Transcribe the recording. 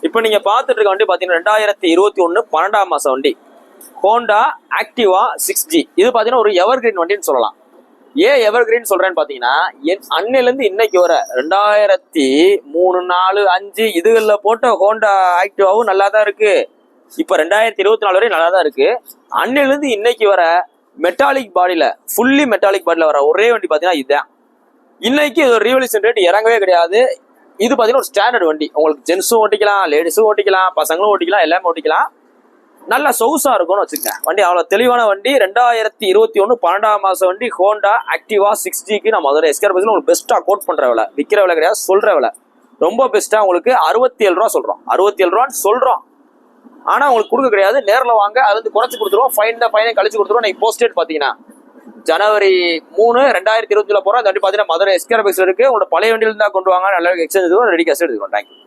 இப்போ நீங்க பார்த்துட்டு இருக்க வண்டி பாத்தீங்கன்னா 2021 12ஆம் மாசம் வண்டி ஹோண்டா ஆக்டிவா 6G. இது பாத்தீங்கன்னா ஒரு எவர் கிரீன் வண்டின்னு சொல்லலாம். ஏன் எவர் கிரீன் சொல்றேன்னு பாத்தீங்கன்னா அன்னையில இருந்து இன்னைக்கு வர 2003, 4, 5 இதுகள்ல போட்ட ஹோண்டா ஆக்டிவாவும் நல்லா தான் இருக்கு. இப்ப 2024 வரையும் நல்லா தான் இருக்கு. அன்னையில இருந்து இன்னைக்கு வர மெட்டாலிக் பாடியில ஃபுல்லி மெட்டாலிக் பாடியில வர ஒரே வண்டி பாத்தீங்கன்னா இதுதான். இன்னைக்கு இது ஒரு ரீவல்யூஷன் ரேட் இறங்கவே கிடையாது. இது பாத்தீங்கன்னா ஒரு ஸ்டாண்டர்ட் வண்டி. உங்களுக்கு ஜென்ஸும் ஓட்டிக்கலாம், லேடிஸும் ஓட்டிக்கலாம், பசங்களும் ஓட்டிக்கலாம், எல்லாமே ஓட்டிக்கலாம். நல்ல சொகுசா இருக்கும்னு வச்சுக்கோங்க. வண்டி அவ்வளவு தெளிவான வண்டி. 2021 12ஆம் மாசம் வண்டி ஹோண்டா ஆக்டிவா 6Gக்கு நான் முதல்ல எஸ்கேர் பஸ்ல உங்களுக்கு பெஸ்டா கோட் பண்ற விலை, விற்கிற விலை கிடையாது, சொல்ற விலை ரொம்ப பெஸ்டா உங்களுக்கு 67 ரூபா சொல்றோம். 67 ரூபான்னு சொல்றோம். ஆனா உங்களுக்கு கொடுக்க கிடையாது. நேரில் வாங்க, அது வந்து குறைச்சு கொடுத்துருவோம். ஃபைனை கழிச்சு கொடுத்துருவோம். நீங்க போஸ்டேட் பாத்தீங்கன்னா ஜனவரி 3, 2020 போறோம். அந்த வண்டி பாத்தீங்கன்னா மதுரை எஸ்கேர் பஸ்ல இருக்கு. உங்களோட பழைய வண்டியில இருந்தா கொண்டு வாங்க. நல்ல எக்ஸ்சேஞ்ச் ரெடி கேஷ் எடுத்துக்கோங்க. தேங்க்யூ.